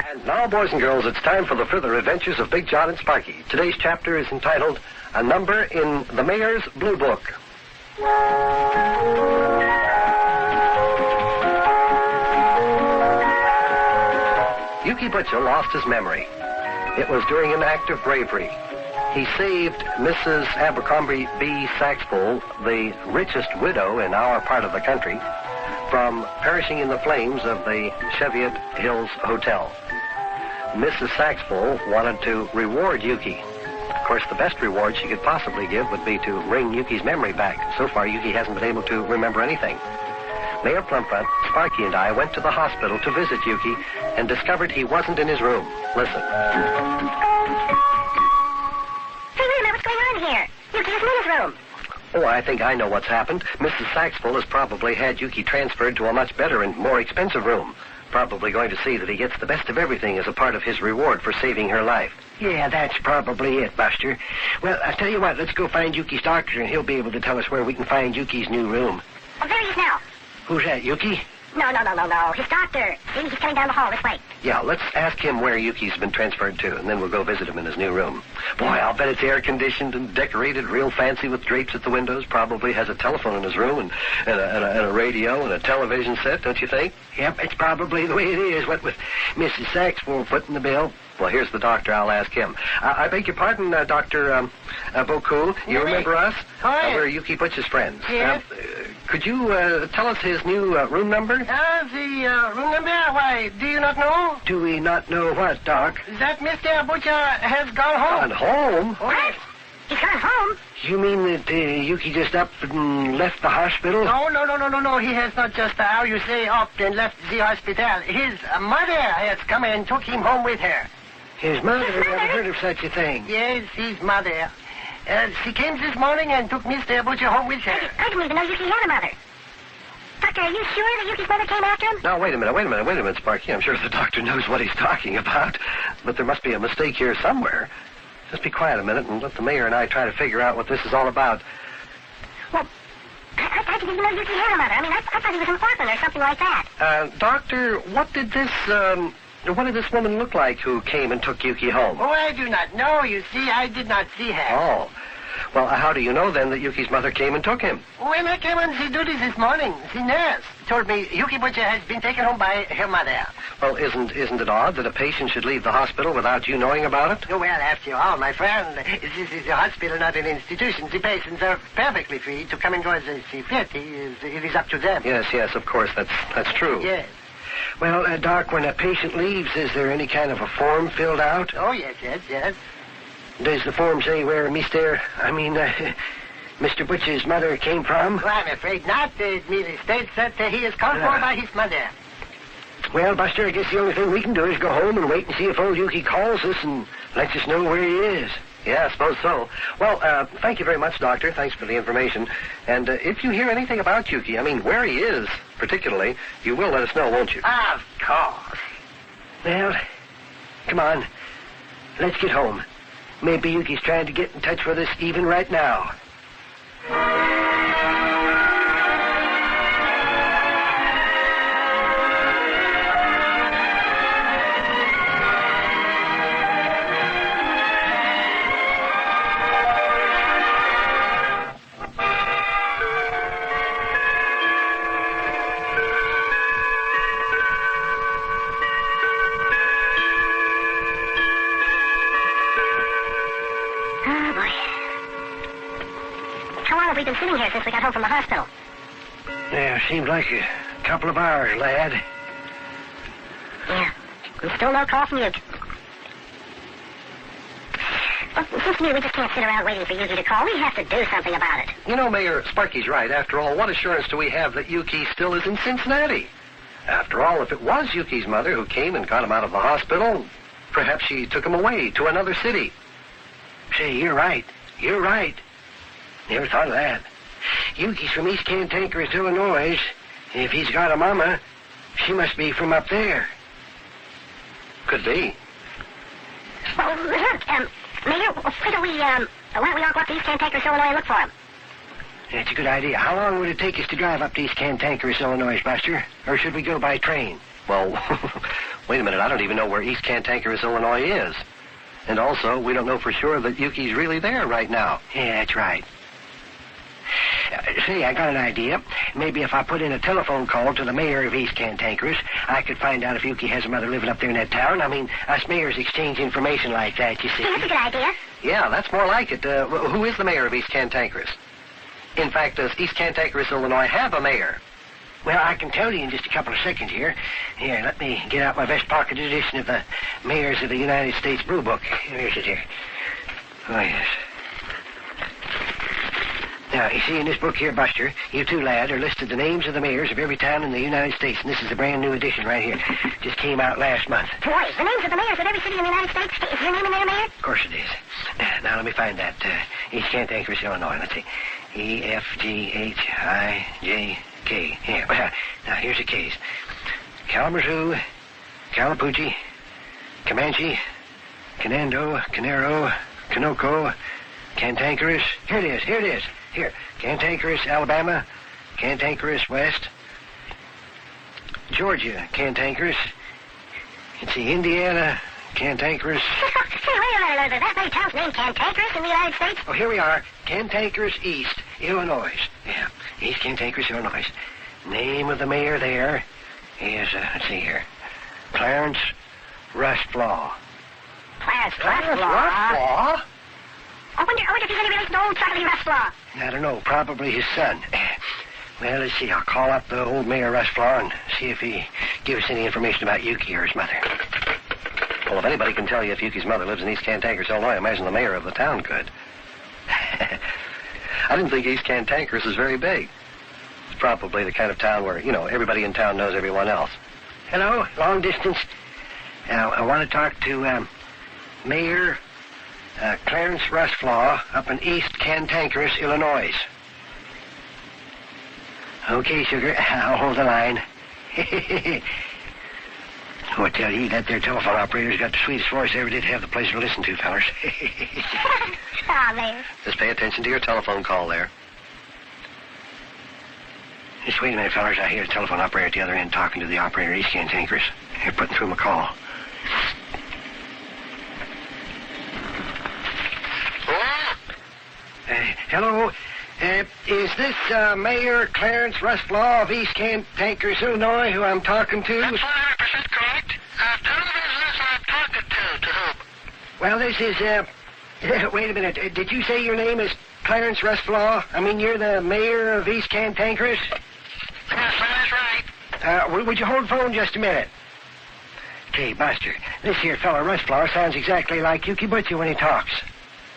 And now, boys and girls, it's time for the further adventures of Big Jon and Sparkie. Today's chapter is entitled, A Number in the Mayor's Blue Book. Yuki Butcher lost his memory. It was during an act of bravery. He saved Mrs. Abercrombie B. Saxpole, the richest widow in our part of the country, from perishing in the flames of the Cheviot Hills Hotel. Mrs. Saxpole wanted to reward Yuki. Of course, the best reward she could possibly give would be to bring Yuki's memory back. So far, Yuki hasn't been able to remember anything. Mayor Plumpfront, Sparkie, and I went to the hospital to visit Yuki and discovered he wasn't in his room. Listen. Hey, wait a minute, what's going on here? Yuki isn't in his room. Oh, I think I know what's happened. Mrs. Saxpole has probably had Yuki transferred to a much better and more expensive room. Probably going to see that he gets the best of everything as a part of his reward for saving her life. Yeah, that's probably it, Buster. Well, I'll tell you what, let's go find Yuki's doctor, and he'll be able to tell us where we can find Yuki's new room. Oh, there he is now. Who's that, Yuki? No. His doctor. See, he's coming down the hall this way. Yeah, let's ask him where Yuki's been transferred to, and then we'll go visit him in his new room. Boy, I'll bet it's air-conditioned and decorated real fancy with drapes at the windows. Probably has a telephone in his room and a radio and a television set, don't you think? Yep, it's probably the way it is, what with Mrs. Saxpole footing the bill. Well, here's the doctor. I'll ask him. I beg your pardon, Dr. Boku. You remember us? Hi. We're Yuki Butch's friends. Yes. Could you tell us his new room number? The room number? Why, do you not know? Do we not know what, Doc? That Mr. Butcher has gone home. Gone home? Oh, yes. He's gone home. You mean that Yuki just up and left the hospital? No. He has not just, how you say, up and left the hospital. His mother has come and took him home with her. His mother? Never heard of such a thing. Yes, his mother. She came this morning and took Mr. Butcher home with her. I didn't even know Yuki had a mother. Doctor, are you sure that Yuki's mother came after him? Now, wait a minute, Sparkie. I'm sure the doctor knows what he's talking about. But there must be a mistake here somewhere. Just be quiet a minute and let the mayor and I try to figure out what this is all about. Well, I didn't even know Yuki had a mother. I mean, I thought he was an orphan or something like that. Doctor, what did this woman look like who came and took Yuki home? Oh, I do not know. You see, I did not see her. Oh. Well, how do you know, then, that Yuki's mother came and took him? When I came on the duty this morning, the nurse told me Yuki Butcher has been taken home by her mother. Well, isn't it odd that a patient should leave the hospital without you knowing about it? Oh, well, after all, my friend, this is a hospital, not an institution. The patients are perfectly free to come and go as they see fit. It is up to them. Yes, of course, that's true. Yes. Well, Doc, when a patient leaves, is there any kind of a form filled out? Oh, yes. Does the form say where Mr. Butcher's mother came from? Well, I'm afraid not. It merely states that he is called for by his mother. Well, Buster, I guess the only thing we can do is go home and wait and see if old Yuki calls us and lets us know where he is. Yeah, I suppose so. Well, thank you very much, Doctor. Thanks for the information. And if you hear anything about Yuki, where he is, particularly, you will let us know, won't you? Of course. Well, come on. Let's get home. Maybe Yuki's trying to get in touch with us even right now. We've been sitting here since we got home from the hospital. Yeah, seems like a couple of hours, lad. Yeah, and still no call from Yuki. Well, it seems to me we just can't sit around waiting for Yuki to call. We have to do something about it. You know, Mayor, Sparkie's right. After all, what assurance do we have that Yuki still is in Cincinnati? After all, if it was Yuki's mother who came and got him out of the hospital, perhaps she took him away to another city. Say, you're right. Never thought of that. Yuki's from East Cantankerous, Illinois. If he's got a mama, she must be from up there. Could be. Well, look, Mayor, why don't we all go up to East Cantankerous, Illinois and look for him? That's a good idea. How long would it take us to drive up to East Cantankerous, Illinois, Buster? Or should we go by train? Well, Wait a minute, I don't even know where East Cantankerous, Illinois is. And also, we don't know for sure that Yuki's really there right now. Yeah, that's right. Say, I got an idea. Maybe if I put in a telephone call to the mayor of East Cantankerous, I could find out if Yuki has a mother living up there in that town. I mean, us mayors exchange information like that, you see. That's a good idea. Yeah, that's more like it. Who is the mayor of East Cantankerous? In fact, does East Cantankerous, Illinois have a mayor? Well, I can tell you in just a couple of seconds here. Here, let me get out my vest pocket edition of the Mayors of the United States Blue Book. Here's it here. Oh, yes. Now, you see in this book here, Buster, you two, lad, are listed the names of the mayors of every town in the United States, and this is the brand new edition right here. Just came out last month. Boy, the names of the mayors of every city in the United States. Is your name in there, Mayor? Of course it is. Now, let me find that. East Cantankerous, Illinois. Let's see. E-F-G-H-I-J-K. Here. Now, here's the K's. Kalamazoo, Calapoochee, Comanche, Canando, Canaro, Canoco, Cantankerous. Here it is. Here. Cantankerous, Alabama, Cantankerous, West, Georgia, Cantankerous. Let's see, Indiana, Cantankerous. Hey, wait a minute. There's that many towns named Cantankerous in the United States? Oh, here we are. Cantankerous East, Illinois. Yeah, East Cantankerous, Illinois. Name of the mayor there is, let's see here, Clarence Rustflaw. Clarence Rustflaw? I wonder if he's any relation to old Charlie Rustflaw. I don't know, probably his son. Well, let's see, I'll call up the old Mayor Rustflaw and see if he gives us any information about Yuki or his mother. Well, if anybody can tell you if Yuki's mother lives in East Cantankerous, Illinois, I imagine the mayor of the town could. I didn't think East Cantankerous is very big. It's probably the kind of town where, everybody in town knows everyone else. Hello, long distance. Now, I want to talk to Mayor Clarence Rustflaw up in East Cantankerous, Illinois. Okay, sugar, I'll hold the line. I tell you, that there telephone operator's got the sweetest voice I ever did have the pleasure to listen to, fellers. Mayor. Just pay attention to your telephone call there. Just wait a minute, fellers. I hear the telephone operator at the other end talking to the operator at East Cantankerous. They're putting through my call. Hello? Is this Mayor Clarence Rustflaw of East Cantankerous, Illinois, who I'm talking to? That's 100% correct. Tell the business I'm talking to whom? Well, this is, wait a minute. Did you say your name is Clarence Rustflaw? I mean, you're the mayor of East Cantankerous? Yes, that is right. Would you hold the phone just a minute? Okay, Buster, this here fella Rustflaw sounds exactly like Yuki Butcher when he talks.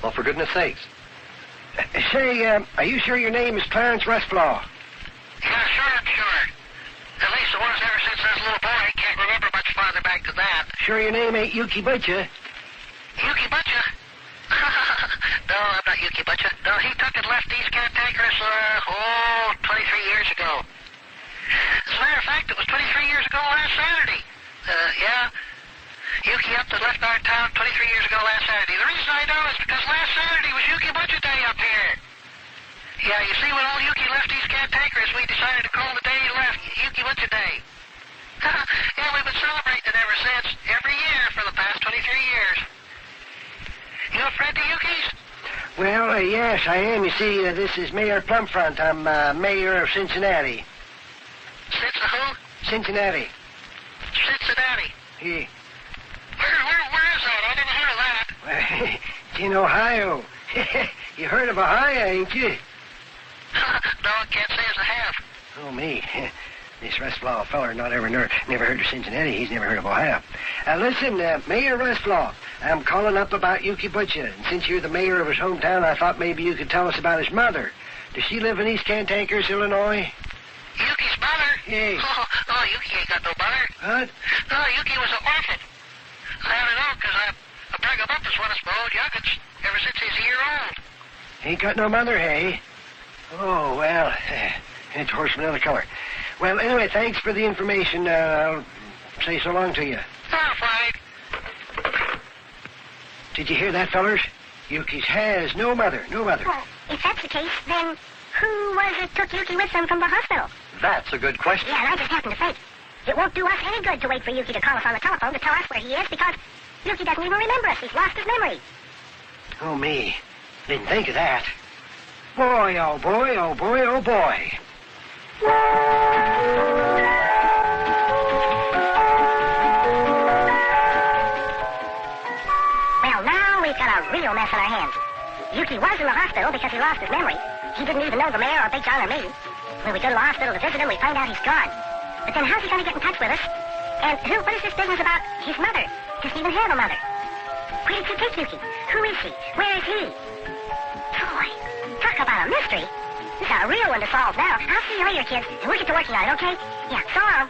Well, for goodness sakes. Say, are you sure your name is Clarence Rustflaw? Yeah, sure, I'm sure. At least it was ever since I was a little boy. I can't remember much farther back than that. Sure your name ain't Yuki Butcher? Yuki Butcher? No, I'm not Yuki Butcher. No, he took and left East Cantankerous, 23 years ago. As a matter of fact, it was 23 years ago last Saturday. Yeah. Yuki up and left our town 23 years ago last Saturday. The reason I know is because last Saturday was Yuki Butcher Day up here. Yeah, you see, when old Yuki left East Cantankerous, we decided to call the day he left Yuki Butcher Day. Yeah, we've been celebrating it ever since, every year for the past 23 years. You a friend of Yuki's? Well, yes, I am. You see, this is Mayor Plumfront. I'm mayor of Cincinnati. Who? Cincinnati. Cincinnati. Yeah. Where is that? I never heard of that. It's in Ohio. You heard of Ohio, ain't you? No, I can't say as I have. Oh, me. This Rustflaw feller never heard of Cincinnati. He's never heard of Ohio. Listen, Mayor Rustflaw, I'm calling up about Yuki Butcher. And since you're the mayor of his hometown, I thought maybe you could tell us about his mother. Does she live in East Cantankerous, Illinois? Yuki's mother? Yes. Oh, Yuki ain't got no mother. What? No, Yuki was an orphan. I don't know, because I bring him up as one of my old youngins ever since he's a year old. Ain't got no mother, hey? Oh, well, it's a horse of another color. Well, anyway, thanks for the information. I'll say so long to you. All right. Did you hear that, fellers? Yuki's has no mother. Well, if that's the case, then who was it took Yuki with them from the hospital? That's a good question. Yeah, I just happened to think. It won't do us any good to wait for Yuki to call us on the telephone to tell us where he is because Yuki doesn't even remember us. He's lost his memory. Oh, me. Didn't think of that. Boy, oh boy, oh boy, oh boy. Well, now we've got a real mess on our hands. Yuki was in the hospital because he lost his memory. He didn't even know the mayor or Big John or me. When we go to the hospital to visit him, we find out he's gone. But then how's he going to get in touch with us? And what is this business about his mother? Doesn't even have a mother. Where did you take Yuki? Who is she? Where is he? Boy, talk about a mystery. This is a real one to solve now. I'll see you later, kids, and we'll get to working on it, okay? Yeah, so long.